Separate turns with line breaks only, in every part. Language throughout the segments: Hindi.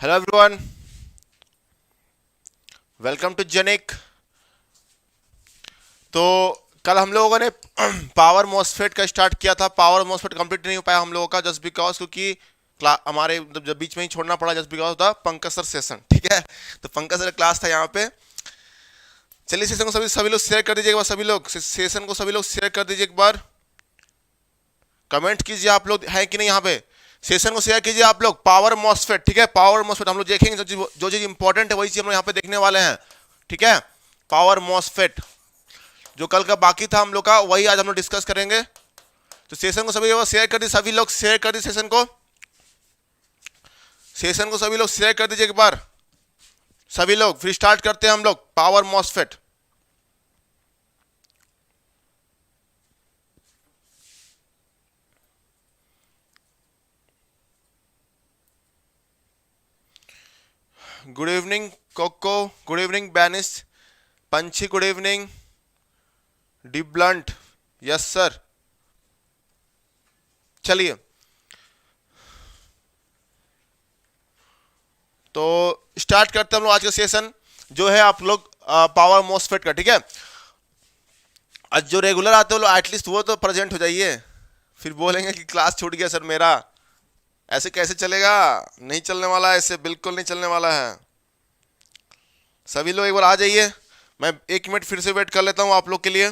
हेलो एवरीवन, वेलकम टू जेनिक। तो कल हम लोगों ने पावर मॉसफेट का स्टार्ट किया था। पावर मॉसफेट कंप्लीट नहीं हो पाया हम लोगों का जस्ट बिकॉज, क्योंकि हमारे जब बीच में ही छोड़ना पड़ा just because the Pankaj sir session. ठीक है, तो पंकज सर क्लास था यहाँ पे। चलिए सेशन को सभी सभी लोग शेयर कर दीजिए एक बार। सभी लोग सेशन को सभी लोग शेयर कर दीजिए एक बार। कमेंट कीजिए आप लोग हैं कि नहीं यहाँ पे। सेशन को शेयर कीजिए आप लोग। पावर मॉसफेट, ठीक है, पावर मॉसफेट हम लोग देखेंगे। जो चीज इंपॉर्टेंट है वही चीज हम लोग यहाँ पे देखने वाले हैं। ठीक है, पावर मॉसफेट जो कल का बाकी था हम लोग का, वही आज हम लोग डिस्कस करेंगे। तो सेशन को सभी लोग शेयर कर दीजिए। सभी लोग शेयर कर दीजिए सेशन को। सेशन को सभी लोग शेयर कर दीजिए एक बार। सभी लोग फिर स्टार्ट करते हैं हम लोग power MOSFET. Good evening Coco, good evening Benish, Panchhi good evening, D blunt, yes sir. चलिए तो स्टार्ट करते हैं हम लोग आज का सेशन जो है आप लोग पावर मॉसफेट का। ठीक है, आज जो रेगुलर आते हो लोग एटलीस्ट वो तो प्रेजेंट हो जाइए। फिर बोलेंगे कि क्लास छूट गया सर मेरा। ऐसे कैसे चलेगा? नहीं चलने वाला है, ऐसे बिल्कुल नहीं चलने वाला है। सभी लोग एक बार आ जाइए। मैं 1 मिनट फिर से वेट कर लेता हूं आप लोग के लिए।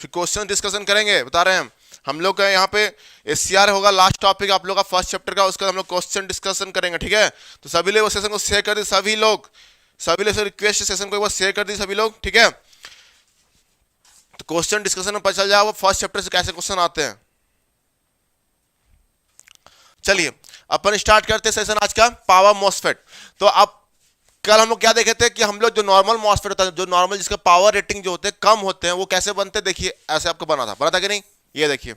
फिर क्वेश्चन डिस्कशन करेंगे, बता रहे हैं हम लोग का यहाँ पे एससीआर होगा लास्ट टॉपिक आप लोग का फर्स्ट चैप्टर का। उसका हम लोग क्वेश्चन डिस्कशन करेंगे। ठीक है, तो सभी लोग सेशन को शेयर कर दीजिए। सभी लोग से रिक्वेस्ट सेशन को एक बार शेयर कर दीजिए सभी लोग। ठीक है, तो क्वेश्चन डिस्कशन में पता चल जाए वो फर्स्ट चैप्टर से कैसे क्वेश्चन आते हैं। चलिए अपन स्टार्ट करते हैं सेशन आज का पावर मॉसफेट। तो अब कल हम लोग क्या देखे थे कि हम लोग जो नॉर्मल मॉसफेट होता है, जो नॉर्मल जिसका पावर रेटिंग जो होते हैं कम होते हैं, वो कैसे बनते हैं। देखिए ऐसे आपको बना था कि नहीं। ये देखिए,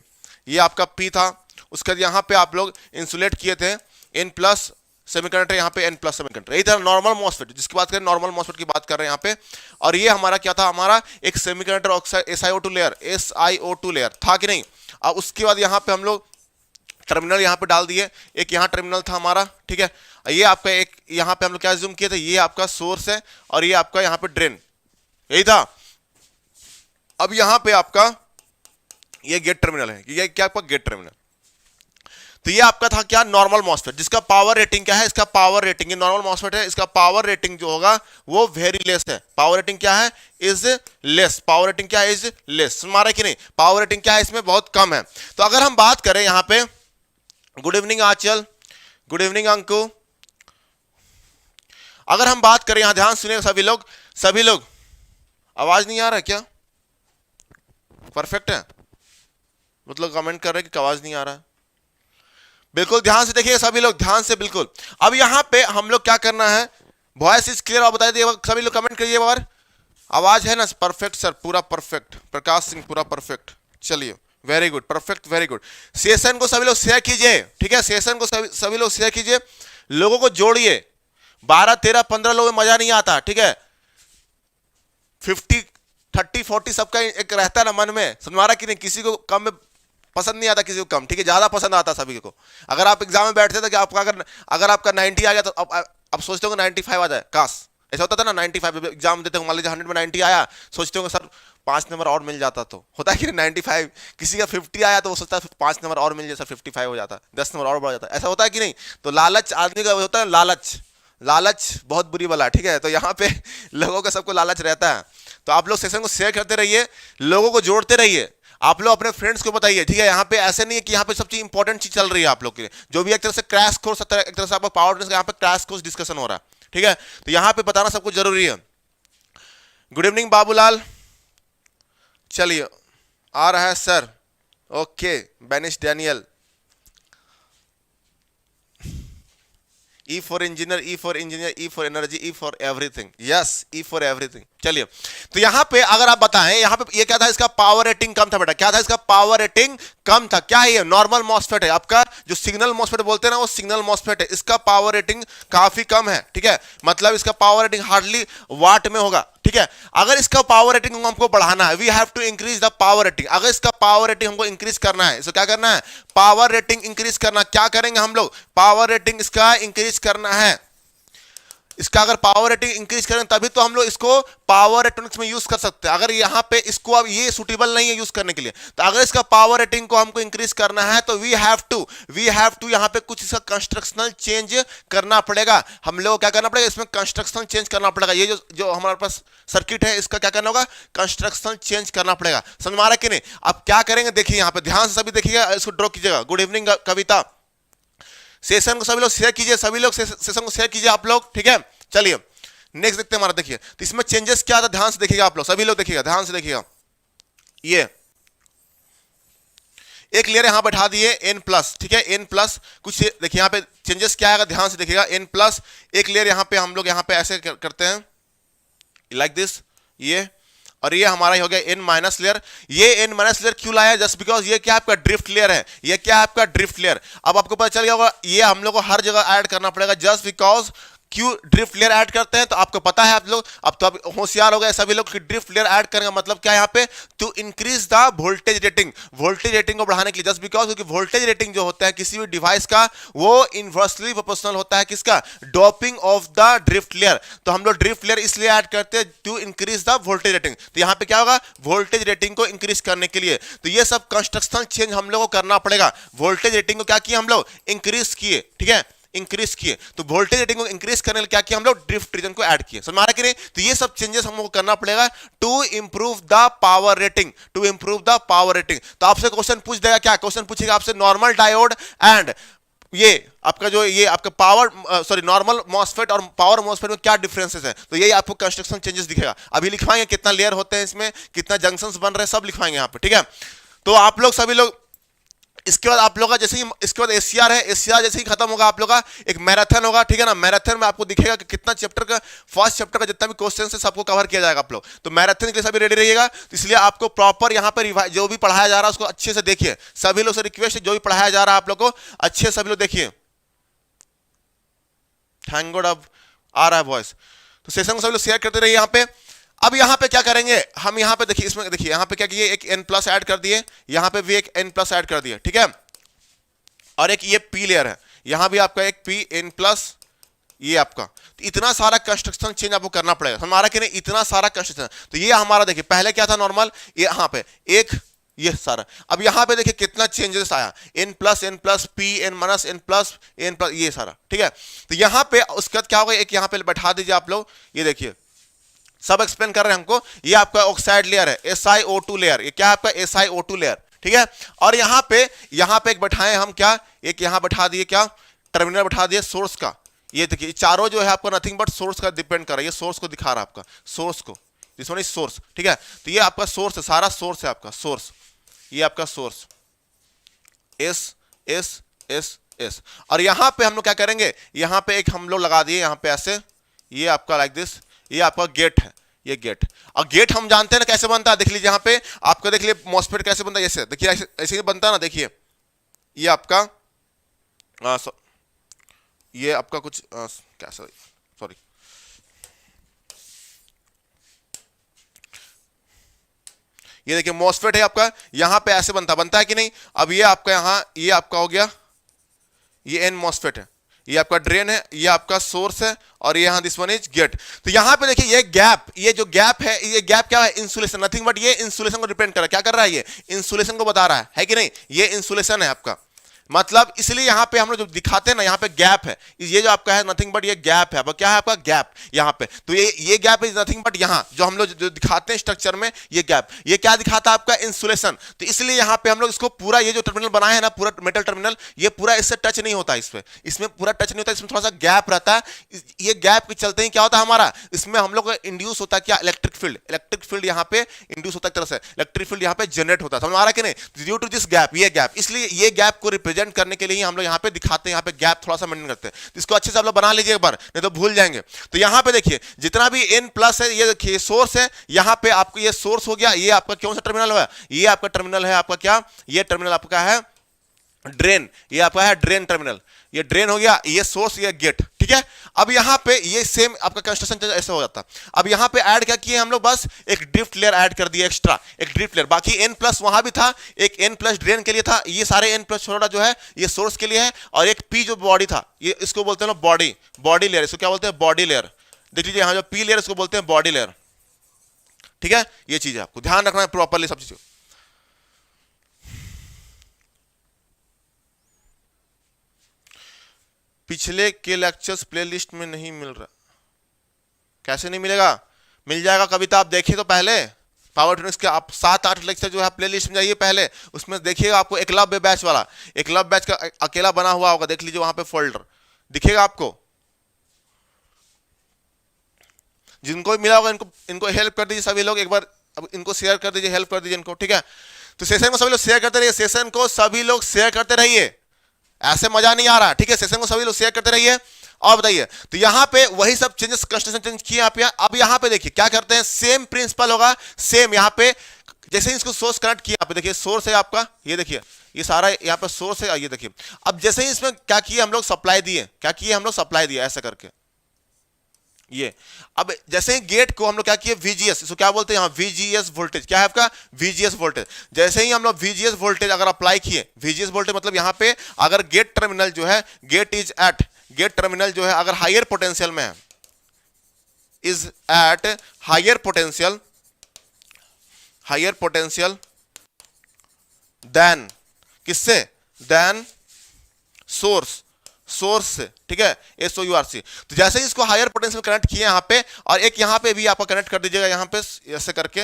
ये आपका पी था। उसके बाद यहाँ पे आप लोग इंसुलेट किए थे एन प्लस सेमीकंडक्टर, यहाँ पे एन प्लस सेमीकंडक्टर। यही था नॉर्मल मॉसफेट जिसकी बात करें, नॉर्मल मॉसफेट की बात कर रहे हैं यहाँ पे। और ये हमारा क्या था, हमारा एक सेमीकंडक्टर ऑक्साइड SiO2 लेयर था कि नहीं। अब उसके बाद यहाँ पे हम लोग टर्मिनल यहाँ पे डाल दिए। एक यहाँ टर्मिनल था हमारा। ठीक है, ये आपका एक यहाँ पे हम लोग क्या जूम किए थे, ये आपका सोर्स है और ये आपका यहाँ पे ड्रेन, यही था। अब यहाँ पे आपका ये गेट टर्मिनल है। ये क्या आपका गेट टर्मिनल। तो ये आपका था क्या, नॉर्मल मॉसफेट जिसका पावर रेटिंग क्या है, इसका पावर रेटिंग, ये नॉर्मल मॉसफेट है, इसका पावर रेटिंग जो होगा वो वेरी लेस है। पावर रेटिंग क्या है, इज लेस। पावर रेटिंग क्या है, इज लेस। सुन मारा कि नहीं, पावर रेटिंग क्या है इसमें, बहुत कम है। तो अगर हम बात करें यहाँ पे, गुड इवनिंग आंचल, गुड इवनिंग अंकु। अगर हम बात करें, यहां ध्यान सुनिए सभी लोग आवाज नहीं आ रहा क्या? परफेक्ट है, मतलब कमेंट कर रहे हैं कि आवाज नहीं आ रहा है। बिल्कुल ध्यान से देखिए सभी लोग, ध्यान से बिल्कुल। अब यहां पे हम लोग क्या करना है, वॉइस इज क्लियर आप बता दिए सभी लोग, कमेंट करिए बार। आवाज है ना परफेक्ट सर, पूरा परफेक्ट। प्रकाश सिंह पूरा परफेक्ट। चलिए very good, perfect, very good. Session को सभी लोग शेयर कीजिए। ठीक है, सेशन को सभी लोग शेयर कीजिए, लोगों को जोड़िए। 12 13 15 लोगों में मजा नहीं आता। ठीक है, 50 30 40 सबका एक रहता है ना मन में, सुनवारा कि नहीं। किसी को कम में पसंद नहीं आता, किसी को कम। ठीक है, ज्यादा पसंद आता सभी को। अगर आप एग्जाम में बैठते तो कि आपका अगर आपका 90 आ गया तो अब सोचते हो 95 आ जाए, काश ऐसा होता था ना। 95 एग्जाम देते हो, मान लीजिए 100 में 90 आया, सोचते हो सर 5 नंबर और मिल जाता तो होता है कि 95। किसी का 50 आया तो वो सोचता है 5 नंबर और मिल जाए सर, 55 हो जाता, 10 नंबर और बढ़ जाता, ऐसा होता है कि नहीं। तो लालच आदमी का होता है, लालच, लालच बहुत बुरी वाला। ठीक है, तो यहाँ पे लोगों का सबको लालच रहता है। तो आप लोग सेशन को शेयर करते रहिए, लोगों को जोड़ते रहिए। आप लोग अपने फ्रेंड्स को बताइए। ठीक है, यहाँ पे ऐसे नहीं है कि यहाँ पे सब चीज इंपॉर्टेंट चीज चल रही है आप लोग के लिए, जो भी एक तरह से क्रैश कोर्स, एक तरह से आपका पावर यहाँ पे क्रैश कोर्स डिस्कशन हो रहा है। ठीक है, तो यहाँ पे बताना सब कुछ जरूरी है। Good evening Babulal. चलिए आ रहा है sir. Okay, Benish Daniel. E for engineer, E for engineer, E for energy, E for everything. Yes, E for everything. चलिए, तो यहां पे अगर आप बताएं, यहां पे ये क्या था, इसका पावर रेटिंग कम था बेटा, क्या था इसका पावर रेटिंग कम था, क्या है ये नॉर्मल मॉसफेट है आपका, जो सिग्नल मॉसफेट बोलते हैं ना वो सिग्नल मॉसफेट है, इसका पावर रेटिंग काफी कम है, ठीक है, मतलब इसका पावर रेटिंग हार्डली वाट में होगा, ठीक है। अगर इसका पावर रेटिंग हमको बढ़ाना है, we have to increase the power rating, अगर इसका पावर रेटिंग हमको इंक्रीज करना है, इसको क्या करना है, पावर रेटिंग इंक्रीज करना, क्या करेंगे हम लोग, पावर रेटिंग इसका इंक्रीज करना है, इसका अगर पावर रेटिंग इंक्रीज करें तभी तो हम लोग इसको पावर इलेक्ट्रॉनिक्स में यूज कर सकते हैं, अगर यहां पे इसको अब ये सूटेबल नहीं है यूज करने के लिए, तो अगर इसका पावर रेटिंग को हमको इंक्रीज करना है तो वी हैव टू यहां पे कुछ इसका कंस्ट्रक्शनल चेंज करना पड़ेगा, हम लोग क्या करना पड़ेगा, इसमें कंस्ट्रक्शनल चेंज करना पड़ेगा, ये जो हमारे पास सर्किट है इसका क्या करना होगा, कंस्ट्रक्शनल चेंज करना पड़ेगा, समझ में आ रहा है कि नहीं। अब क्या करेंगे देखिए, यहां पे ध्यान से सभी देखिएगा, इसको ड्रॉ कीजिएगा। गुड इवनिंग कविता, सेशन को सभी लोग शेयर कीजिए, सभी लोग सेशन को शेयर कीजिए आप लोग, ठीक है। चलिए नेक्स्ट देखते हैं हमारा, देखिए तो इसमें चेंजेस क्या था, ध्यान से देखिएगा आप लोग, सभी लोग देखिएगा, ध्यान से देखिएगा, ये एक लेयर यहां बैठा दिए n प्लस, ठीक है, n प्लस, कुछ देखिए यहां पे चेंजेस क्या आएगा, ध्यान से देखिएगा, n प्लस एक लेयर यहां पे हम लोग यहां पे ऐसे करते हैं लाइक दिस, ये और ये हमारा ही हो गया n माइनस लेयर। ये n माइनस लेयर क्यों लाया, जस्ट बिकॉज ये क्या आपका ड्रिफ्ट लेयर है, ये क्या है आपका ड्रिफ्ट लेयर। अब आपको पता चल गया होगा ये हम लोग को हर जगह ऐड करना पड़ेगा, जस्ट बिकॉज क्यों ड्रिफ्ट लेयर ऐड करते हैं, तो आपको पता है आप लोग, अब तो आप होशियार हो गए सभी लोग कि ड्रिफ्ट लेयर ऐड करने का मतलब क्या है यहाँ पे, to increase the voltage rating, voltage rating को बढ़ाने के लिए, जस्ट बिकॉज क्योंकि वोल्टेज रेटिंग जो होता है किसी भी डिवाइस का वो इनवर्सली प्रोपोर्शनल होता है किसका, doping of the drift layer, तो हम लोग ड्रिफ्ट लेयर इसलिए ऐड करते हैं to increase the voltage rating, तो यहाँ पे क्या होगा, वोल्टेज रेटिंग को इंक्रीज करने के लिए, तो ये सब कंस्ट्रक्शनल चेंज हम लोग को करना पड़ेगा, वोल्टेज रेटिंग को क्या किया हम लोग, इंक्रीज किए, ठीक है, इंक्रीज किए, तो वोल्टेज रेटिंग को इंक्रीज करने के लिए क्या किया हम लोग, ड्रिफ्ट रीजन को ऐड किए, समझ में आ रहा है कि नहीं। तो ये सब चेंजेस हमको करना पड़ेगा to improve the power rating, to improve the power rating. तो आपसे क्वेश्चन पूछ देगा, क्या क्वेश्चन पूछेगा आपसे, नॉर्मल डायोड एंड ये आपका जो ये आपका पावर सॉरी नॉर्मल मॉसफेट और पावर मॉसफेट में क्या डिफरेंसेस है, तो यही आपको कंस्ट्रक्शन चेंजेस दिखेगा, अभी लिखवाएंगे कितना लेयर होते हैं इसमें, कितना जंक्शंस बन रहे हैं, सब लिखवाएंगे यहाँ पे, ठीक है। तो आप लोग सभी लोग इसके बाद आप लोग का जैसे ही इसके बाद एसीआर है, एसीआर जैसे ही खत्म होगा आप लोग का एक मैराथन होगा, ठीक है ना, मैराथन में आपको दिखेगा कि कितना चैप्टर का, फर्स्ट चैप्टर का जितना भी क्वेश्चन है सबको कवर किया जाएगा आप लोग, तो मैराथन के लिए सभी रेडी रहिएगा, तो इसलिए आपको प्रॉपर यहाँ पर जो भी पढ़ाया जा रहा है उसको अच्छे से देखिए, सभी लोग से रिक्वेस्ट है जो भी पढ़ाया जा रहा है आप लोग को अच्छे सभी लोग देखिए, थैंक गॉड अब आ रहा है वॉइस, तो सेशन को सभी लोग शेयर करते रहिए यहाँ पे। अब यहाँ पे क्या करेंगे हम, यहाँ पे देखिए, इसमें देखिए यहाँ पे क्या किए, एक n प्लस ऐड कर दिए, यहाँ पे भी एक n प्लस ऐड कर दिए, ठीक है, और एक ये p लेयर है, यहाँ भी आपका एक p n प्लस, ये आपका, तो इतना सारा कंस्ट्रक्शन चेंज आपको करना पड़ेगा, हमारा कि नहीं, इतना सारा कंस्ट्रक्शन, तो ये हमारा देखिए पहले क्या था नॉर्मल, ये यहाँ पे एक ये सारा, अब यहाँ पे देखिए कितना चेंजेस आया, n plus p n minus n plus ये सारा, ठीक है। तो यहाँ पे उसके बाद क्या होगा, एक यहाँ पे बैठा दीजिए आप लोग, ये देखिए सब एक्सप्लेन कर रहे हैं हमको, ये आपका ऑक्साइड लेयर है, SiO2 लेयर, ये क्या है आपका SiO2 लेयर, ठीक है। और यहाँ पे एक बैठाए हम क्या, एक यहाँ बैठा दिए क्या, टर्मिनल बैठा दिए सोर्स का, ये देखिए चारों जो है आपका नथिंग बट सोर्स का डिपेंड कर रहा है, ये सोर्स को दिखा रहा है आपका, सोर्स को, दिस वन इज सोर्स, ठीक है। तो ये आपका सोर्स है, सारा सोर्स है आपका सोर्स, ये आपका सोर्स S, और यहाँ पे हम लोग क्या करेंगे, यहाँ पे एक हम लोग लगा दिए यहाँ पे ऐसे, ये आपका लाइक दिस, ये आपका गेट है, ये गेट, और गेट हम जानते हैं ना कैसे बनता है, देख लीजिए यहाँ पे आपको, देख लीजिए मॉसफेट कैसे बनता है, ऐसे देखिए, ऐसे ही बनता है ना, देखिए ये आपका ये आपका कुछ क्या सॉरी ये देखिए मॉसफेट है आपका, यहाँ पे ऐसे बनता है कि नहीं। अब ये आपका यहाँ, ये आपका हो गया, ये n मॉसफेट है, ये आपका ड्रेन है, ये आपका सोर्स है, और ये यहाँ दिस वन इज गेट। तो यहाँ पे देखिए ये गैप, ये जो गैप है, ये गैप क्या है, इंसुलेशन, नथिंग बट ये इंसुलेशन को डिपेंड कर रहा है, क्या कर रहा है, ये इंसुलेशन को बता रहा है कि नहीं, ये इंसुलेशन है आपका, मतलब इसलिए यहाँ पे हम लोग जो दिखाते हैं ना, यहाँ पे गैप है, ये जो आपका है नथिंग बट ये गैप है, अब क्या है आपका गैप यहाँ पे, तो ये गैप इज नथिंग बट यहाँ जो हम लोग जो दिखाते हैं स्ट्रक्चर में, ये गैप, ये क्या दिखाता है आपका इंसुलेशन। तो इसलिए यहाँ पे हम लोग इसको पूरा, ये जो टर्मिनल बनाए हैं ना, पूरा मेटल टर्मिनल, ये पूरा इससे टच नहीं होता, इसमें पूरा टच नहीं होता, इसमें थोड़ा सा गैप रहता है, ये गैप के चलते ही क्या होता है हमारा, इसमें हम लोग इंड्यूस होता है क्या, इलेक्ट्रिक फील्ड यहाँ पे इंड्यूस होता है, एक तरह से इलेक्ट्रिक फील्ड यहाँ पे जनरेट होता है, समझ आ रहा है कि नहीं, ड्यू टू दिस गैप, ये गैप, इसलिए ये गैप को प्रेजेंट करने के लिए ही हम लोग यहाँ पे दिखाते हैं, यहाँ पे गैप थोड़ा सा मेंटेन करते हैं। तो इसको अच्छे से आप लोग बना लीजिए एक बार, नहीं तो भूल जाएंगे। तो यहाँ पे देखिए जितना भी n प्लस है, ये देखिए सोर्स है, यहाँ पे आपको ये सोर्स हो गया, ये आपका कौन सा टर्मिनल हुआ, ये आपका टर्मिनल है आपका क्या, ये टर्मिनल आपका है ड्रेन, ये आपका है ड्रेन टर्मिनल, ये ड्रेन हो गया, ये सोर्स, ये गेट, ठीक है। अब यहाँ पे ये सेम आपका कंस्ट्रक्शन ऐसा हो जाता। अब यहाँ पे ऐड क्या किए हम लोग, बस एक ड्रिफ्ट लेयर ऐड कर दिया, एक्स्ट्रा एक ड्रिफ्ट लेयर। बाकी n प्लस वहां भी था, एक n प्लस ड्रेन के लिए था, ये सारे n प्लस छोटा जो है ये सोर्स के लिए है, और एक p जो बॉडी था, ये इसको बोलते हैं बॉडी लेयर, इसको क्या बोलते हैं, बॉडी लेयर। देख लीजिए यहाँ जो p लेयर इसको बोलते हैं बॉडी लेयर, ठीक है। ये चीज है आपको ध्यान रखना है प्रॉपरली सब चीजों। पिछले के लेक्चर्स प्लेलिस्ट में नहीं मिल रहा, कैसे नहीं मिलेगा, मिल जाएगा कविता, आप देखिए तो पहले पावर ट्यूनिक्स के आप 7-8 लेक्चर जो है प्लेलिस्ट में जाइए पहले, उसमें देखिएगा आपको एकलव्य बैच वाला, एकलव्य बैच का अकेला बना हुआ होगा, देख लीजिए वहां पे फोल्डर दिखेगा आपको। जिनको मिला होगा इनको हेल्प कर दीजिए सभी लोग, एक बार अब इनको शेयर कर दीजिए, हेल्प कर दीजिए इनको, ठीक है। तो सेशन को सभी लोग शेयर करते रहिए, सेशन को सभी लोग शेयर करते रहिए, ऐसे मजा नहीं आ रहा, ठीक है। सेशन को सभी लोग शेयर करते रहिए। और बताइए, तो यहां पे वही सब चेंजेस कंस्ट्रक्शन चेंज किए आप यहाँ। अब यहां पे देखिए क्या करते हैं, सेम प्रिंसिपल होगा, सेम यहां पे जैसे ही इसको सोर्स कनेक्ट किया, आप देखिए सोर्स है आपका, ये देखिए ये सारा यहाँ पे सोर्स है, ये देखिए। अब जैसे ही इसमें क्या किए हम लोग, सप्लाई दिए, क्या किए हम लोग, सप्लाई दिया ऐसा करके ये। अब जैसे ही गेट को हम लोग क्या किए, VGS, इसको क्या बोलते हैं यहाँ, VGS वोल्टेज, क्या है आपका VGS वोल्टेज। जैसे ही हम लोग VGS वोल्टेज अगर अप्लाई किए, VGS वोल्टेज मतलब यहाँ पे अगर गेट टर्मिनल जो है, गेट टर्मिनल जो है अगर हायर पोटेंशियल में है, is at higher potential than किससे, देन सोर्स से, ठीक है, SOURC। तो जैसे ही इसको हायर पोटेंशियल कनेक्ट किए यहाँ पे, और एक यहाँ पे भी आपका कनेक्ट कर दीजिएगा, यहाँ पे ऐसे करके,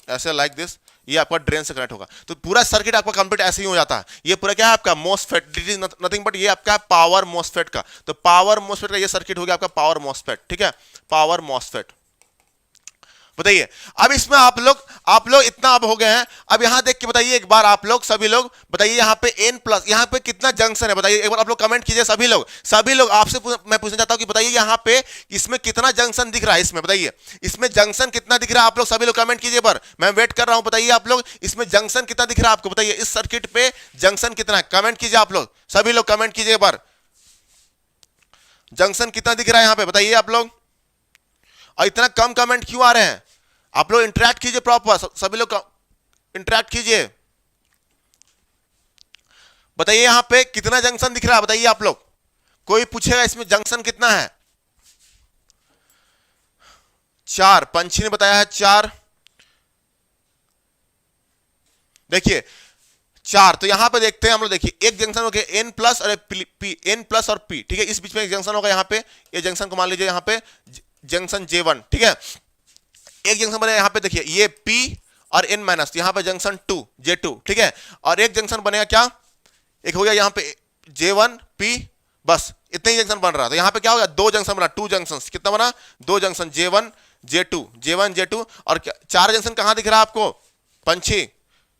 ऐसे लाइक दिस, ये आपका ड्रेन से कनेक्ट होगा। तो पूरा सर्किट आपका कंप्लीट ऐसे ही हो जाता है। ये पूरा क्या है आपका MOSFET, this is nothing but ये आपका पावर MOSFET का। तो पावर MOSFET का ये सर्किट हो गया आपका पावर MOSFET, ठीक है, पावर MOSFET। बताइए अब इसमें आप लोग इतना अब हो गए हैं। अब यहां देख के बताइए एक बार, आप लोग सभी लोग बताइए, यहाँ पे n प्लस, यहाँ पे कितना जंक्शन है बताइए एक बार, आप लोग कमेंट कीजिए सभी लोग। आपसे मैं पूछना चाहता हूं कि बताइए यहाँ पे इसमें कितना जंक्शन दिख रहा है, इसमें बताइए इसमें जंक्शन कितना दिख रहा है, आप लोग सभी लोग कमेंट कीजिए पर, मैं वेट कर रहा हूं। बताइए आप लोग इसमें जंक्शन कितना दिख रहा है आपको, बताइए इस सर्किट पे जंक्शन कितना है, कमेंट कीजिए आप लोग सभी लोग, कमेंट कीजिए पर, जंक्शन कितना दिख रहा है यहाँ पे बताइए आप लोग। और इतना कम कमेंट क्यों आ रहे हैं, आप लोग इंटरेक्ट कीजिए प्रॉपर, सभी लोग इंटरेक्ट कीजिए। बताइए यहां पे कितना जंक्शन दिख रहा है, बताइए आप लोग, कोई पूछेगा इसमें जंक्शन कितना है। 4, पंछी ने बताया है 4, देखिए 4। तो यहां पे देखते हैं हम लोग, देखिए एक जंक्शन हो गया n प्लस और n प्लस और p, ठीक है, इस बीच में एक जंक्शन होगा यहाँ पे, ये जंक्शन को मान लीजिए यहाँ पे जंक्शन J1, ठीक है। एक जंक्शन बनेगा यहाँ पे, देखिए ये P और N माइनस, यहाँ पे जंक्शन J2, ठीक है। और एक जंक्शन बनेगा क्या, एक हो गया यहाँ पे J1 P, बस इतने ही जंक्शन बन रहा। तो यहाँ पे क्या हो गया, 2 जंक्शन बना, 2 जंक्शन, कितना बना, 2 जंक्शन J1 J2। और 4 जंक्शन कहां दिख रहा है आपको पंछी,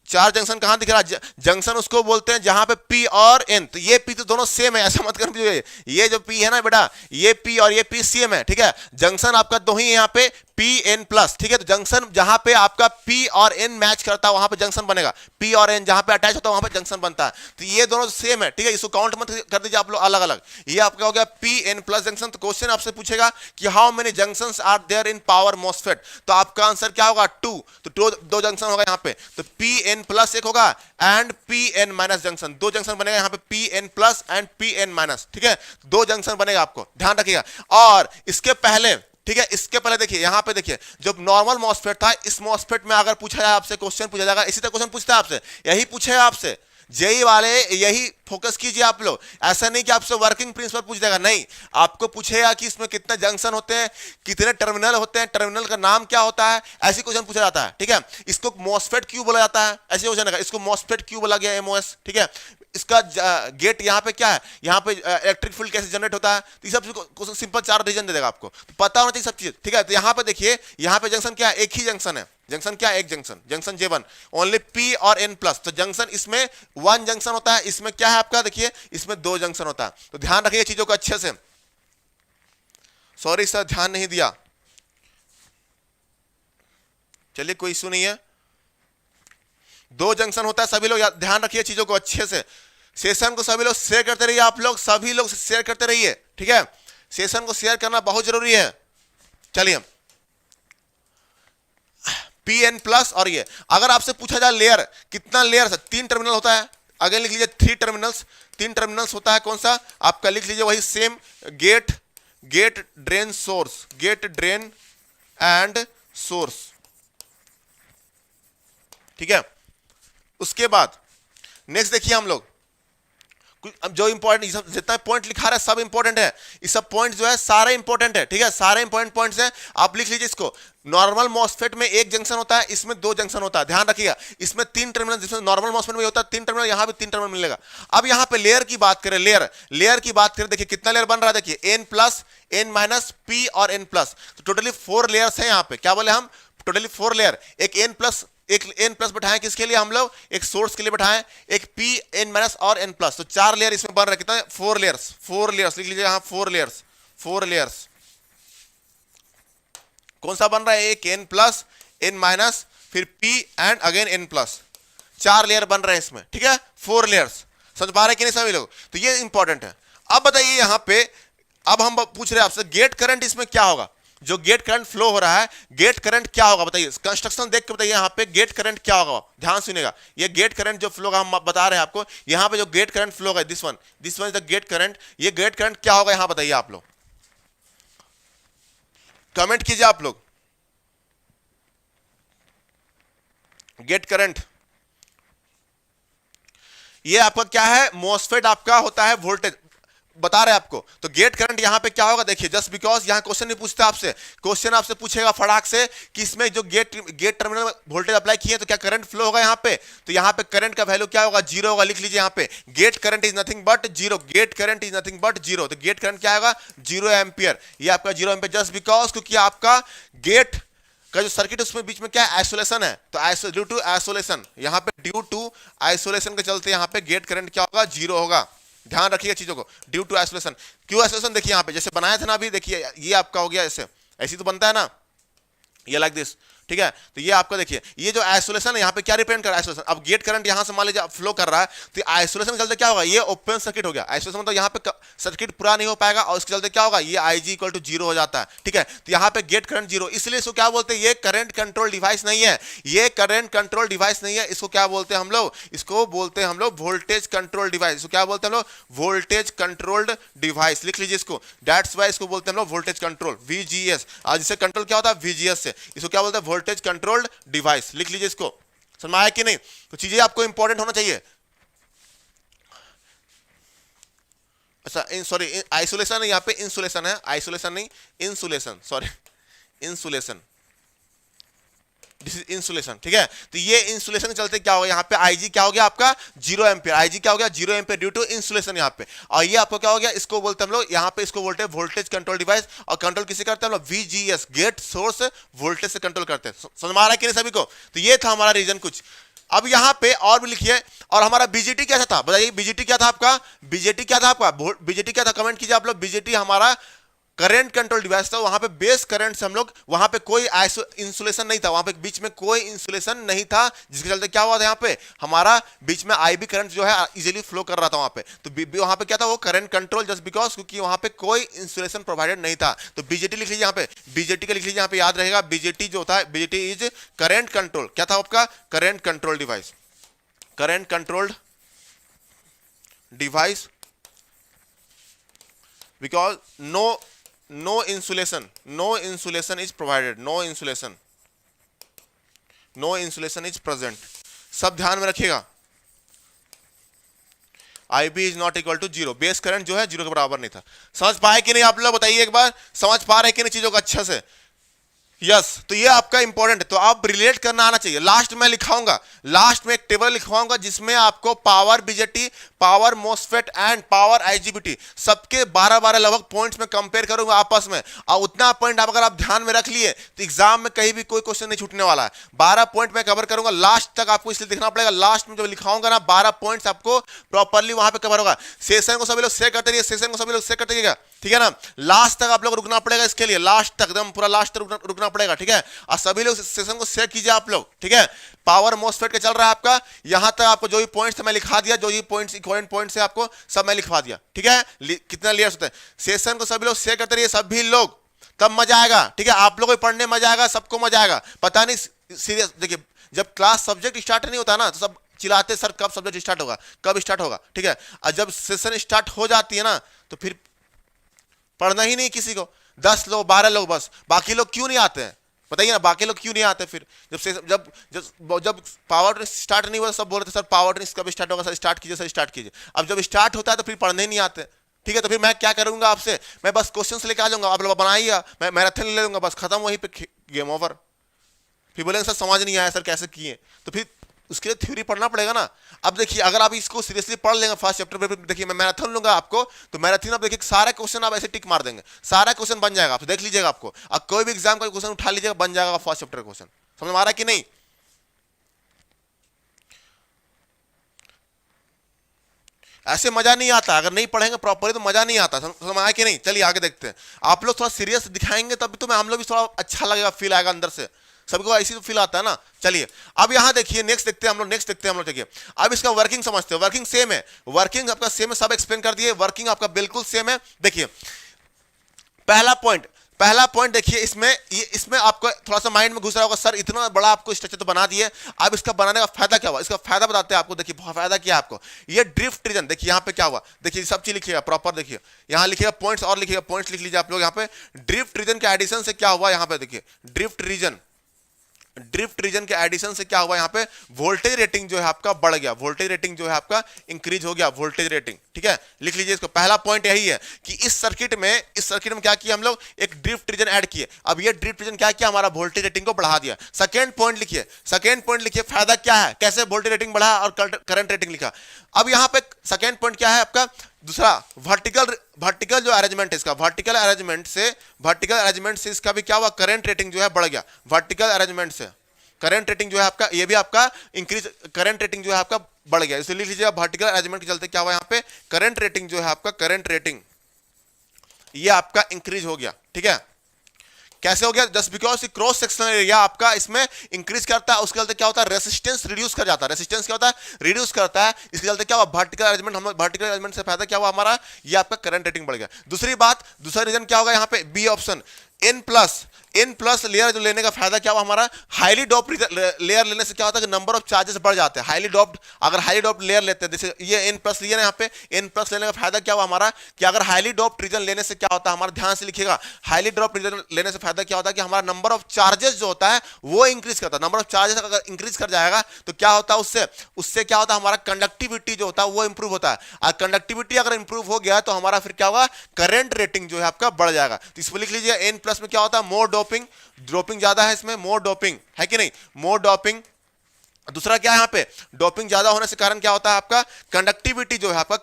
4 जंक्शन कहां दिख रहा है, जंक्शन उसको बोलते हैं जहां पे P और N, तो ये P तो दोनों सेम है, ऐसा मत कर, ये जो P है ना बेटा, ये P और ये P सेम है, ठीक है। जंक्शन आपका दो ही यहाँ पे PN प्लस, ठीक है। तो जंक्शन जहां पे आपका P और N मैच करता है वहां पे जंक्शन बनेगा, P और N जहां पे अटैच होता है वहां पे जंक्शन बनता है। तो ये दोनों सेम है, ठीक है, इसको काउंट मत कर दीजिए आप लोग अलग अलग। ये आपका हो गया PN प्लस जंक्शन। तो क्वेश्चन आपसे पूछेगा कि how many junctions are there in power MOSFET, तो आपका आंसर क्या होगा, 2। तो 2 जंक्शन होगा यहाँ पे, तो PN प्लस एक होगा and PN minus junction, 2 junction बनेगा यहाँ पे, PN plus and PN minus, ठीक है, 2 जंक्शन बनेगा, आपको ध्यान रखिएगा। और इसके पहले, ठीक है, इसके पहले देखिए यहाँ पे, देखिए जो नॉर्मल MOSFET था, इस MOSFEट में अगर पूछा जाए आपसे, क्वेश्चन पूछा जाएगा, इसी तरह क्वेश्चन पूछता है आपसे, यही पूछेगा आपसे, जेई वाले यही फोकस कीजिए आप लोग। ऐसा नहीं कि आपसे वर्किंग प्रिंसिपल पूछ देगा, नहीं, आपको पूछेगा कि इसमें कितने जंक्शन होते हैं, कितने टर्मिनल होते हैं, टर्मिनल का नाम क्या होता है, ऐसे क्वेश्चन पूछा जाता है, ठीक है। इसको MOSFET क्यों बोला जाता है, ऐसे क्वेश्चन है, इसको MOSFEट क्यों बोला गया, MOS, ठीक है। इसका गेट यहाँ पे क्या है, यहाँ पे इलेक्ट्रिक फील्ड कैसे जनरेट होता है, तो ये सब क्वेश्चन सिंपल 4 रीजन दे देगा आपको, तो पता होना चाहिए सब चीज, ठीक है। तो यहाँ पे देखिए, यहाँ पे जंक्शन क्या है, एक ही जंक्शन है, जंक्शन क्या, एक junction, junction J1 only P और N प्लस। तो जंक्शन इसमें 1 जंक्शन होता है, इसमें क्या है आपका, देखिए इसमें 2 जंक्शन होता है। तो ध्यान रखिए चीजों को अच्छे से। सॉरी सर ध्यान नहीं दिया, चलिए कोई इशू नहीं है। 2 जंक्शन होता है, सभी लोग ध्यान रखिए चीजों को अच्छे से। सेशन को सभी लोग शेयर करते रहिए, आप लोग सभी लोग शेयर करते रहिए, ठीक है। सेशन को शेयर करना बहुत जरूरी है। चलिए Pn प्लस, और ये अगर आपसे पूछा जाए लेयर, कितना लेयर है, 3 टर्मिनल होता है। अगर लिख लीजिए 3 टर्मिनल्स, 3 टर्मिनल्स होता है, कौन सा आपका, लिख लीजिए वही same, gate drain source, gate drain and source, ठीक है। उसके बाद नेक्स्ट देखिए हम लोग अब जो इंपॉर्टेंट, जितना पॉइंट लिखा रहा है सब इंपॉर्टेंट है, ये सब पॉइंट जो है सारे इंपॉर्टेंट है, ठीक है, सारे इंपॉर्टेंट पॉइंट्स हैं। आप लिख लीजिए इसको। नॉर्मल मॉसफेट में 1 जंक्शन होता है, इसमें 2 जंक्शन होता है, ध्यान रखिएगा। इसमें 3 टर्मिनल, जिसमें नॉर्मल मॉसफेट में होता है 3 टर्मिनल, यहां पे 3 टर्मिनल मिलेगा। अब यहां पे लेयर की बात करें, लेयर की बात करें, देखिए कितना लेयर बन रहा है, देखिए N plus, N minus, P और N प्लस। तो टोटली 4 लेयर्स हैं यहां पे। क्या बोले हम, टोटली 4 लेयर। एक N प्लस बैठाएं किसके लिए, हम लोग एक सोर्स के लिए बैठाएं, एक P, N माइनस और N प्लस। तो 4 लेयर इसमें बन रहा है, कितना, 4 लेयर्स लिख लीजिए यहां, 4 लेयर्स। कौन सा बन रहा है, एक N प्लस, N माइनस, फिर P and again N plus. 4 layer बन रहे हैं इसमें, ठीक है, 4 लेयर्स। समझ पा रहे हैं कि नहीं सभी लोग। तो ये इंपॉर्टेंट है। अब बताइए यहां पे, अब हम पूछ रहे हैं आपसे गेट करंट इसमें क्या होगा, जो गेट करंट फ्लो हो रहा है, गेट करंट क्या होगा बताइए। कंस्ट्रक्शन देख के बताइए यहां पे गेट करंट क्या होगा, ध्यान सुनिएगा। ये गेट करंट जो फ्लो होगा हम बता रहे हैं आपको, यहां पे जो गेट करंट फ्लो होगा, this one is the gate current. ये गेट करंट क्या होगा यहां बताइए आप लोग, कमेंट कीजिए आप लोग। गेट करंट ये आपका क्या है, मॉसफेट आपका होता है वोल्टेज, बता रहे हैं आपको। तो गेट करंट यहां पे क्या होगा, देखिए जस्ट बिकॉज यहां क्वेश्चन नहीं पूछता आपसे, क्वेश्चन आपसे पूछेगा फटाक से कि इसमें जो गेट टर्मिनल में वोल्टेज अप्लाई किए तो क्या करंट फ्लो होगा यहां पे। तो यहां पे करंट का वैल्यू क्या होगा, 0 होगा। लिख लीजिए यहां पे gate current is nothing but 0, gate current is nothing but 0। तो गेट करंट क्या होगा, 0 एम्पियर। ये आपका 0 एम्पियर जस्ट बिकॉज, क्योंकि आपका गेट का जो सर्किट उसमें बीच में क्या है, आइसोलेशन है। तो ड्यू टू आइसोलेशन, यहां पे ड्यू टू आइसोलेशन के चलते यहां पे गेट करंट क्या होगा, 0 होगा। ध्यान रखिए चीजों को, ड्यू टू आइसोलेशन। क्यों आइसोलेशन, देखिए यहां पे जैसे बनाया था ना अभी, देखिए ये आपका हो गया ऐसे, ऐसी तो बनता है ना, ये लाइक दिस, ठीक है। तो ये आपका देखिए, ये जो आइसोलेशन है यहाँ पे क्या रिप्रेजेंट कर रहा है, आइसोलेशन। अब गेट करंट यहाँ से मान लीजिए फ्लो कर रहा है, तो आइसोलेशन के चलते क्या होगा, ये ओपन सर्किट हो गया। आइसोलेशन मतलब यहाँ पे सर्किट पूरा नहीं हो पाएगा, और इसके चलते क्या होगा, ये IG इक्वल टू 0 हो जाता है, ठीक है। तो यहाँ पे गेट करंट 0, इसलिए इसको क्या बोलते हैं, ये करंट कंट्रोल डिवाइस नहीं है, ये करंट कंट्रोल डिवाइस नहीं है। इसको क्या बोलते हैं हम लोग, इसको बोलते हैं हम लोग वोल्टेज कंट्रोल डिवाइस। इसको क्या बोलते हैं हम लोग, वोल्टेज कंट्रोल्ड डिवाइस। लिख लीजिए इसको, दैट्स वाई इसको बोलते हैं हम लोग वोल्टेज कंट्रोल, VGS। आज इससे कंट्रोल क्या होता है, VGS से। इसको क्या बोलते हैं, वोल्टेज कंट्रोल्ड डिवाइस। लिख लीजिए इसको, समझ में आया कि नहीं। तो चीजें आपको इंपॉर्टेंट होना चाहिए। अच्छा सॉरी, आइसोलेशन है यहाँ पे, इंसुलेशन है, आइसोलेशन नहीं, insulation, sorry insulation, this is insulation, ठीक है। तो ये इंसुलेशन के चलते क्या होगा, यहाँ पे IG क्या हो गया आपका, 0 एम्पियर। IG क्या हो गया, 0 एम्पियर ड्यू टू इंसुलेशन यहाँ पे। और ये आपको क्या हो गया, इसको बोलते हैं हम लोग यहाँ पे, इसको बोलते हैं वोल्टेज कंट्रोल डिवाइस। और कंट्रोल किसे करते हैं हम लोग, VGS, गेट सोर्स वोल्टेज से कंट्रोल करते हैं। समझ में आ रहा है कि नहीं सभी को। तो ये था हमारा रीजन कुछ। अब यहाँ पे और भी लिखिए, और हमारा BJT क्या था बताइए, BJT क्या था आपका, BJT क्या था आपका, BJT क्या था, कमेंट कीजिए आप लोग। BJT हमारा करंट कंट्रोल डिवाइस था। वहां पे बेस करंट से हम लोग, वहां पे कोई इंसुलेशन नहीं था, वहां पे बीच में कोई इंसुलेशन नहीं था, जिसके चलते क्या हुआ था, यहाँ पे हमारा बीच में IB करंट जो है इजीली फ्लो कर रहा था वहां पे। तो वहां पे क्या था, वो करंट कंट्रोल, जस्ट बिकॉज क्योंकि वहां पे कोई इंसुलेशन प्रोवाइडेड नहीं था। तो BJT लिख लीजिए यहाँ पे, BJT का लिख लीजिए यहाँ पे, याद रहेगा। BJT जो होता है, BJT इज करंट कंट्रोल, क्या था आपका, current control device, current controlled device, because no insulation is provided, no insulation is present। सब ध्यान में रखिएगा। IB is not equal to 0, base current जो है 0 के बराबर नहीं था। समझ पाए कि नहीं आप लोग, बताइए एक बार, समझ पा रहे कि नहीं चीजों को अच्छा से। यस तो ये आपका इंपॉर्टेंट है, तो आप रिलेट करना आना चाहिए। लास्ट में लिखाऊंगा, लास्ट में एक टेबल लिखवाऊंगा जिसमें आपको power BJT, power MOSFET and power IGBT सबके 12-12 लगभग पॉइंट्स में कंपेयर करूंगा आपस में, और उतना पॉइंट आप अगर आप ध्यान में रख लिए तो एग्जाम में कहीं भी कोई क्वेश्चन नहीं छूटने वाला है। 12 पॉइंट में कवर करूंगा लास्ट तक, आपको इसलिए देखना पड़ेगा। लास्ट में जब लिखाऊंगा ना 12 पॉइंट्स आपको प्रॉपर्ली वहां पे कवर होगा। सेशन को सभी लोग शेयर करते रहिए, सेशन को सभी लोग शेयर करते रहिएगा, ठीक है ना। लास्ट तक आप लोग रुकना पड़ेगा इसके लिए, लास्ट तक एकदम पूरा लास्ट तक रुकना पड़ेगा, ठीक है। और सभी लोग सेशन को शेयर कीजिए आप लोग, ठीक है। पावर मोसफेट का चल रहा है आपका, यहां तक आपको जो भी पॉइंट्स मैं लिखा दिया, जो भी पॉइंट्स इंपॉर्टेंट पॉइंट्स है आपको सब मैं लिखवा दिया, ठीक है। कितना लेयर्स होते हैं। सेशन को सभी लोग शेयर करते रहिए सभी लोग, तब मजा आएगा, ठीक है। आप लोगों को पढ़ने मजा आएगा, सबको मजा आएगा। पता नहीं सीरियस, देखिए जब क्लास सब्जेक्ट स्टार्ट नहीं होता ना तो सब चिल्लाते सर कब सब्जेक्ट स्टार्ट होगा, कब स्टार्ट होगा, ठीक है। और जब सेशन स्टार्ट हो जाती है ना तो फिर पढ़ना ही नहीं किसी को, 10 लोग 12 लोग बस, बाकी लोग क्यों नहीं आते हैं बताइए ना, बाकी लोग क्यों नहीं आते फिर। जब जब जब पावर स्टार्ट नहीं हुआ सब बोल रहे थे सर पावर कब स्टार्ट होगा, सर स्टार्ट कीजिए, सर स्टार्ट कीजिए। अब जब स्टार्ट होता है तो फिर पढ़ने नहीं आते, ठीक है। तो फिर मैं क्या करूंगा आपसे, मैं बस क्वेश्चंस लेके आ जाऊंगा, आप लोग बनाइए, मैं मैराथन ले लूंगा, बस खत्म, वहीं पे गेम ओवर। फिर बोलेंगे सर समझ नहीं आया सर कैसे किए, तो फिर उसके लिए थ्योरी पढ़ना पड़ेगा ना। अब देखिए अगर आप इसको सीरियसली पढ़ लेंगे फर्स्ट चैप्टर पे, देखिए मैं मैराथन लूंगा आपको, तो मैराथन आप देखिए सारे क्वेश्चन आप ऐसे टिक मार देंगे, सारा क्वेश्चन बन जाएगा, आप देख लीजिएगा आपको। अब कोई भी एग्जाम का क्वेश्चन उठा लीजिएगा बन जाएगा फर्स्ट चैप्टर का क्वेश्चन, समझ में आ रहा है कि नहीं। ऐसे मजा नहीं आता, अगर नहीं पढ़ेंगे प्रॉपरली तो मजा नहीं आता, समझ आया कि नहीं। चलिए आगे देखते हैं, आप लोग थोड़ा सीरियस दिखाएंगे तभी तो मैं हम लोग भी थोड़ा अच्छा लगेगा, फील आएगा अंदर से, सबको ऐसी तो फील आता है ना। चलिए अब यहां देखिए नेक्स्ट देखते हैं हम लोग, नेक्स्ट देखते हैं हम लोग, देखिए अब इसका वर्किंग समझते हैं। वर्किंग सेम है, वर्किंग आपका सेम है, सब एक्सप्लेन कर दिए, वर्किंग आपका बिल्कुल सेम है। देखिए पहला पॉइंट देखिए, इसमें आपको थोड़ा सा माइंड में घुस रहा होगा सर इतना बड़ा आपको स्ट्रक्चर तो बना दिए, अब इसका बनाने का फायदा क्या हुआ, इसका फायदा बताते हैं आपको। देखिए फायदा क्या है आपको, ये ड्रिफ्ट रीजन, देखिए यहाँ पे क्या हुआ, देखिए सब चीज लिखिएगा प्रॉपर, देखिए यहाँ लिखिएगा पॉइंट्स और लिखिएगा, पॉइंट्स लिख लीजिए आप लोग। यहाँ पे ड्रिफ्ट रीजन के एडिशन से क्या हुआ, यहाँ पे देखिए ड्रिफ्ट रीजन के एडिशन से क्या हुआ, यहाँ पे वोल्टेज रेटिंग जो है आपका बढ़ गया, वोल्टेज रेटिंग जो है आपका इंक्रीज हो गया, वोल्टेज रेटिंग, ठीक है। लिख लीजिए इसको, पहला पॉइंट यही है कि इस सर्किट में क्या किया हम लोग, एक ड्रिफ्ट रीजन ऐड किए। अब ये ड्रिफ्ट रीजन क्या किया, हमारा वोल्टेज रेटिंग को बढ़ा दिया। सेकंड पॉइंट लिखिए, फायदा क्या है, कैसे वोल्टेज रेटिंग बढ़ा और करंट रेटिंग लिखा। अब यहाँ पे सेकंड पॉइंट क्या है आपका, दूसरा वर्टिकल जो अरेंजमेंट है इसका, वर्टिकल अरेंजमेंट से इसका भी क्या हुआ, करंट रेटिंग जो है बढ़ गया। वर्टिकल अरेंजमेंट से करंट रेटिंग जो है आपका, ये भी आपका इंक्रीज, करंट रेटिंग जो है आपका बढ़ गया। इसलिए लिख लीजिएगा वर्टिकल अरेंजमेंट के चलते क्या हुआ, यहाँ पे करंट रेटिंग जो है आपका, करंट रेटिंग ये आपका इंक्रीज हो गया, ठीक है। कैसे हो गया, just because cross sectional area आपका इसमें इंक्रीज करता है, उसके चलते क्या होता है, रेसिस्टेंस रिड्यूस कर जाता है, रेसिस्टेंस क्या होता है, रिड्यूस करता है। इसके चलते क्या हुआ, वर्टिकल अरेंजमेंट, हम वर्टिकल अरेंजमेंट से फायदा क्या हुआ हमारा, ये आपका करंट रेटिंग बढ़ गया। दूसरा रीजन क्या होगा यहाँ पे, B option, N plus layer जो लेने का फायदा क्या हुआ हमारा, हाईली डॉप लेयर लेने से क्या होता है कि नंबर ऑफ चार्जेस बढ़ जाते हैं। अगर हाईली डॉप लेयर लेते हैं, जैसे ये N प्लस लिया ना, यहाँ पे N प्लस लेने का फायदा क्या हुआ हमारा, कि अगर हाईली डॉप रीजन लेने से क्या होता है हमारा, ध्यान से लिखिएगा, हाईली डॉप रीजन लेने से फायदा क्या होता है कि हमारा नंबर ऑफ चार्जेस जो होता है वो इंक्रीज करता है। नंबर ऑफ चार्जेस अगर इंक्रीज कर जाएगा तो क्या होता है, उससे क्या होता है, हमारा कंडक्टिविटी जो होता है वो इंप्रूव होता है, और कंडक्टिविटी अगर इंप्रूव हो गया तो हमारा फिर क्या होगा, करंट रेटिंग जो है आपका बढ़ जाएगा। तो इसमें लिख लीजिए N प्लस में क्या होता है, मोर डोपिंग ज्यादा है इसमें, मोर डोपिंग है कि नहीं, मोर डोपिंग। दूसरा क्या है यहाँ पे, डोपिंग ज्यादा होने से कारण क्या होता है आपका, कंडक्टिविटी जो है आपका,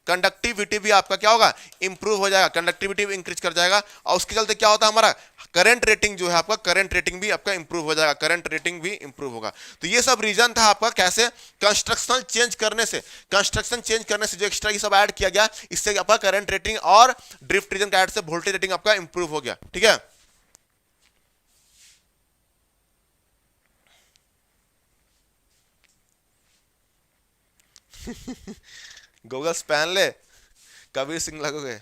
कंडक्टिविटी भी आपका क्या होगा, इंप्रूव हो जाएगा, कंडक्टिविटी भी इंक्रीज कर जाएगा। और उसके चलते क्या होता है हमारा, करंट रेटिंग जो है आपका, करंट रेटिंग भी आपका इंप्रूव हो जाएगा, करंट रेटिंग भी इंप्रूव होगा। तो ये सब रीजन था आपका, कैसे कंस्ट्रक्शन चेंज करने से जो एक्स्ट्रा ये सब ऐड किया गया, इससे आपका करंट रेटिंग और ड्रिफ्ट रीजन का ऐड से वोल्टेज रेटिंग आपका इंप्रूव हो गया, ठीक है। गूगल्स पहन ले, कबीर सिंह लगोगे।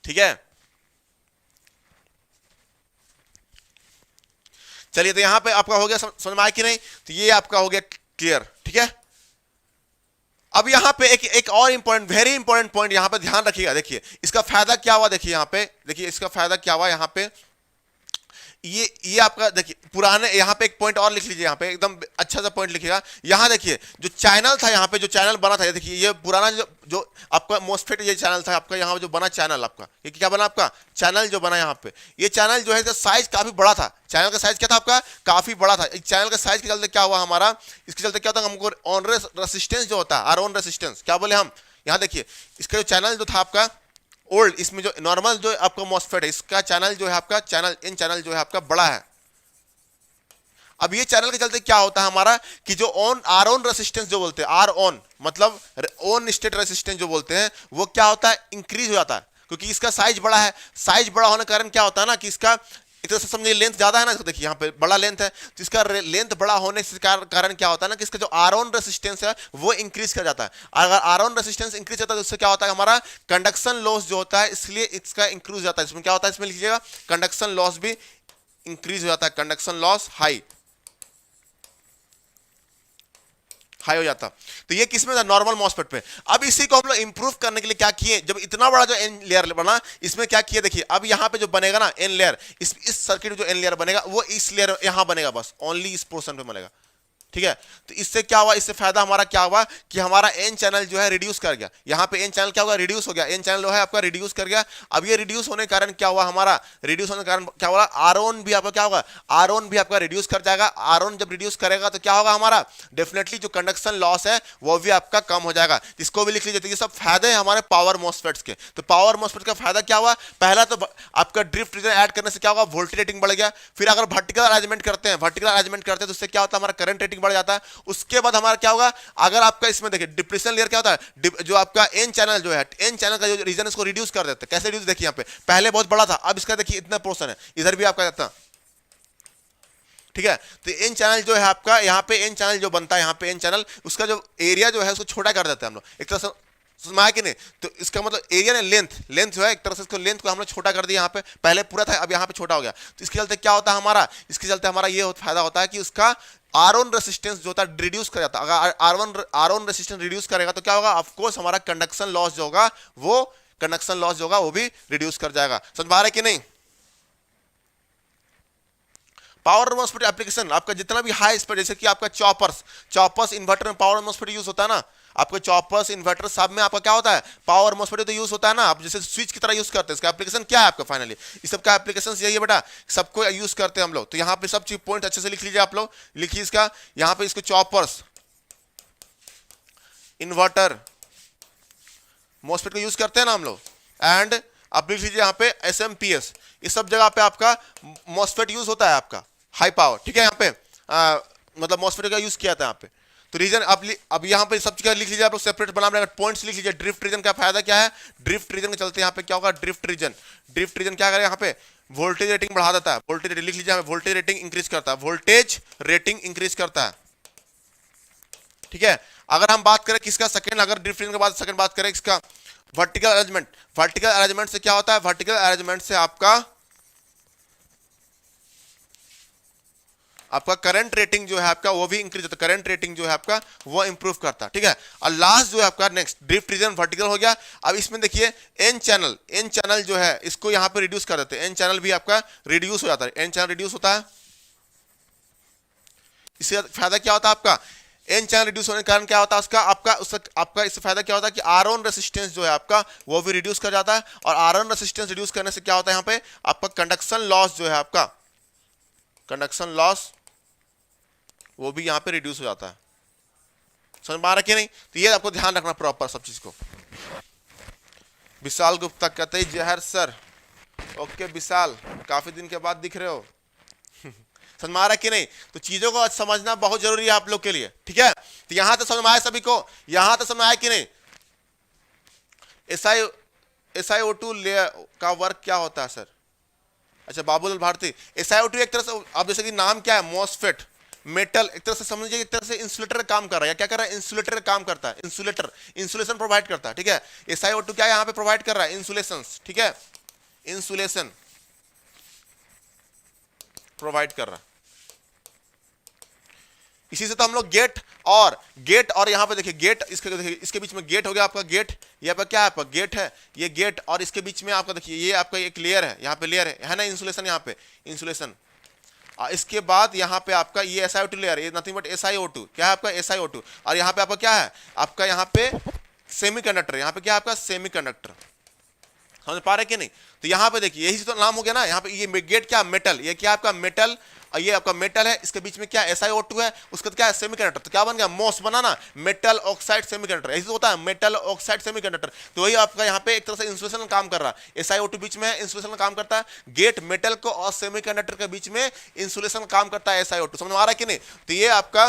ठीक है, चलिए तो यहां पे आपका हो गया, समझ में आया कि नहीं, तो ये आपका हो गया क्लियर, ठीक है। अब यहां पे एक और इंपॉर्टेंट, वेरी इंपॉर्टेंट पॉइंट यहां पे ध्यान रखिएगा। देखिए इसका फायदा क्या हुआ, देखिए यहां पे देखिए इसका फायदा क्या हुआ, यहां पे ये आपका देखिए पुराने, यहाँ पे एक पॉइंट और लिख लीजिए, यहाँ पे एकदम अच्छा सा पॉइंट लिखिएगा। यहाँ देखिए जो चैनल था, यहाँ पे जो चैनल बना था, ये देखिए ये पुराना जो आपका मोस्फेट ये चैनल था आपका, यहाँ जो बना चैनल आपका, ये क्या बना आपका चैनल जो बना यहाँ पे, ये चैनल जो है साइज काफी बड़ा था। चैनल का साइज क्या था आपका, काफी बड़ा था। इस चैनल का साइज के चलते क्या हुआ हमारा, इसके चलते क्या होता है, हमको ऑन रेसिस्टेंस जो होता है, आर ऑन रेसिस्टेंस क्या बोले हम, यहाँ देखिए इसका जो चैनल जो था आपका ओल्ड, इसमें जो नॉर्मल जो आपका मॉसफेट है, इसका चैनल जो है आपका चैनल इन चैनल जो है आपका बड़ा है। अब ये चैनल के चलते क्या होता है हमारा कि जो ऑन आर ऑन रेसिस्टेंस जो बोलते हैं, आर ऑन मतलब ऑन स्टेट रेसिस्टेंस जो बोलते हैं, वो क्या होता है, इंक्रीज हो जाता है, क्योंकि इसका साइज बड़ा है। साइज बड़ा होने के कारण क्या होता है ना कि इसका एक तरह से समझिए लेंथ ज्यादा है ना, इसको देखिए यहाँ पे बड़ा लेंथ है, तो इसका लेंथ बड़ा होने से कारण क्या होता है ना कि इसका जो आर ऑन रेसिस्टेंस है वो इंक्रीज कर जाता है। अगर आर ऑन रेसिस्टेंस इंक्रीज होता है तो उससे क्या होता है, हमारा कंडक्शन लॉस जो होता है, इसलिए इसका इंक्रीज हो जाता है। इसमें क्या होता है, इसमें लिखिएगा कंडक्शन लॉस भी इंक्रीज हो जाता है, कंडक्शन लॉस हाई हो जाता। तो ये किसमें था, नॉर्मल मॉसफेट पे। अब इसी को हम लोग इंप्रूव करने के लिए क्या किए, जब इतना बड़ा जो एन लेयर बना, इसमें क्या किए देखिए, अब यहाँ पे जो बनेगा ना एन लेयर, इस सर्किट जो एन लेयर बनेगा वो इस लेयर यहाँ बनेगा, बस ओनली इस पोर्शन पे बनेगा, ठीक है। तो इससे क्या हुआ, इससे फायदा हमारा क्या हुआ कि हमारा एन चैनल जो है रिड्यूस कर गया। यहाँ पे एन चैनल क्या होगा, रिड्यूस हो गया, एन चैनल जो है आपका रिड्यूस कर गया। अब ये रिड्यूस होने के कारण क्या हुआ, हमारा रिड्यूस होने के कारण क्या होगा, आर ऑन भी आपका क्या होगा, आर ऑन भी आपका रिड्यूस कर जाएगा। आर ऑन जब रिड्यूस करेगा तो क्या होगा, हमारा डेफिनेटली जो कंडक्शन लॉस है वो भी आपका कम हो जाएगा। इसको भी लिख लीजिए, ये सब फायदे हैं हमारे पावर मॉसफेट्स के। तो पावर मॉसफेट का फायदा क्या हुआ, पहला तो आपका ड्रिफ्ट रीजन ऐड करने से क्या होगा, वोल्टेज रेटिंग बढ़ गया। फिर अगर वर्टिकल अरेंजमेंट करते हैं, तो उससे क्या होता है, हमारा करंट रेटिंग बढ़ जाता है। उसके बाद हमारा क्या होगा, अगर आपका इसमें देखिए डिप्रेशन लेयर क्या होता है, जो आपका एन चैनल जो है, एन चैनल का जो रीजन इसको रिड्यूस कर देते हैं। कैसे रिड्यूस, देखिए यहाँ पे पहले बहुत बड़ा था, अब इसका देखिए इतना पोर्शन है, इधर भी आपका जाता, ठीक है। तो एन चैनल जो है आपका, यहाँ पे एन चैनल जो बनता है, यहाँ पे एन चैनल उसका जो एरिया जो है उसको छोटा कर देते हैं हम लोग एक तरह से, समझ कि नहीं। तो इसका मतलब एरिया ने लेंथ जो है एक तरह से, इसको लेंथ को हम लोग छोटा कर दिया। यहाँ पे पहले पूरा था, अब यहाँ पे छोटा हो गया। तो इसके चलते क्या होता है हमारा, इसके चलते हमारा ये फायदा होता है कि उसका आर ऑन रेसिस्टेंस जो होता है रिड्यूस कर जाता है। अगर आर ऑन रेसिस्टेंस रिड्यूस करेगा तो क्या होगा, ऑफ कोर्स हमारा कंडक्शन लॉस जो होगा वो भी रिड्यूस कर जाएगा। समझ पा रहे कि नहीं। पावर मॉसफेट एप्लीकेशन आपका जितना भी हाई स्पीड, जैसे कि आपका चॉपर्स इन्वर्टर में पावर मॉसफेट यूज होता है ना, आपके चॉपर्स इन्वर्टर सब में आपका क्या होता है, पावर मॉसफेट तो यूज होता है ना। आप जैसे स्विच की तरह यूज करते हैं, इसका एप्लीकेशन क्या है आपका, फाइनली इस सब का एप्लीकेशन यही है बेटा, सबको यूज करते हैं हम लोग। तो यहाँ पे सब चीज पॉइंट अच्छे से लिख लीजिए आप लोग, लिखिए इसका, यहाँ पे इसको चॉपर्स इन्वर्टर मॉसफेट को यूज करते हैं ना हम लोग। एंड आप लिख लीजिए यहाँ पे SMPS, इस सब जगह पे आपका मॉसफेट यूज होता है आपका हाई पावर, ठीक है। यहाँ पे मतलब मॉसफेट का यूज किया था यहाँ पे। तो रीजन अब यहाँ पे सब चीज लिख लीजिए आप लोग, सेपरेट बना लेंगे, पॉइंट्स लिख लीजिए। ड्रिफ्ट रीजन का फायदा क्या है, ड्रिफ्ट रीजन के चलते यहाँ पे क्या होगा, ड्रिफ्ट रीजन क्या करेगा, यहाँ पे वोल्टेज रेटिंग बढ़ा देता है। वोल्टेज लिख लीजिए, वोल्टेज रेटिंग इंक्रीज करता है, वोल्टेज रेटिंग इंक्रीज करता है, ठीक है। अगर हम बात करें किसका, सेकंड, अगर ड्रिफ्ट रीजन के बाद सेकंड बात करें इसका वर्टिकल अरेंजमेंट से क्या होता है, वर्टिकल अरेंजमेंट से आपका करंट रेटिंग जो है आपका वो भी इंक्रीज होता है, करंट रेटिंग जो है आपका वो इंप्रूव करता है, ठीक है। और लास्ट जो है आपका नेक्स्ट ड्रिफ्ट रीजन वर्टिकल हो गया। अब इसमें देखिए एन चैनल जो है इसको यहाँ पे रिड्यूस कर देते हैं, एन चैनल भी आपका रिड्यूस हो जाता है, एन चैनल रिड्यूस होता है। इससे फायदा क्या होता है आपका, एन चैनल रिड्यूस होने के कारण क्या होता है आपका इससे फायदा क्या होता है कि आर ऑन रेसिस्टेंस जो है आपका वो भी रिड्यूस कर जाता है। और आर ऑन रेसिस्टेंस रिड्यूस करने से क्या होता है, यहाँ पे आपका कंडक्शन लॉस जो है आपका, कंडक्शन लॉस वो भी यहाँ पे रिड्यूस हो जाता है। समझ पा रहे कि नहीं। तो ये आपको ध्यान रखना प्रॉपर सब चीज को। विशाल गुप्ता कहते हैं जहर सर, ओके विशाल, काफी दिन के बाद दिख रहे हो। समझ में आ रहा है कि नहीं। तो चीजों को समझना बहुत जरूरी है आप लोग के लिए, ठीक है। तो यहां तो समझ में आया सभी को, यहां तो समझ में आया कि नहीं। SiO2 लेयर का वर्क क्या होता है सर। अच्छा बाबूलाल भारती, SiO2 एक तरह से, अब जैसे कि नाम क्या है, मॉसफेट मेटल, एक तरह से समझिए एक तरह से इंसुलेटर काम कर रहा है। क्या कर रहा है, इंसुलेटर काम करता है, इंसुलेशन प्रोवाइड करता है, ठीक है। SiO2 क्या यहाँ पे प्रोवाइड कर रहा है, इंसुलेशन, ठीक है, इंसुलेशन प्रोवाइड कर रहा है। इसी से तो हम लोग गेट और यहां पे देखिए गेट, इसके बीच में गेट हो गया आपका, गेट यहाँ पे क्या है आपका गेट है, ये गेट, और इसके बीच में आपका देखिए ये आपका एक लेयर है, यहाँ पे लेयर है ना, इंसुलेशन, यहाँ पे इंसुलेशन इसके बाद यहाँ पे आपका ये SiO2 लेयर, ये नथिंग बट SiO2, क्या है आपका SiO2, और यहाँ पे आपका क्या है, आपका यहाँ पे सेमीकंडक्टर, यहाँ पे क्या है आपका सेमीकंडक्टर, समझ पा रहे कि नहीं। तो यहाँ पे देखिए यही तो नाम हो गया ना, यहाँ पे ये गेट क्या मेटल, ये क्या आपका मेटल, और ये आपका मेटल है, इसके बीच में क्या SiO2 है, उसका क्या है सेमीकंडक्टर, तो क्या बन गया मॉस बना ना, मेटल ऑक्साइड सेमीकंडक्टर, ऐसे तो होता है मेटल ऑक्साइड सेमीकंडक्टर। तो वही आपका यहाँ पे एक तरह से इंसुलेशन का काम कर रहा है, SiO2 बीच में इंसुलेशन का काम करता है, गेट मेटल को और सेमीकंडक्टर के बीच में इंसुलेशन का काम करता है SiO2, समझ में आ रहा है कि नहीं। तो ये आपका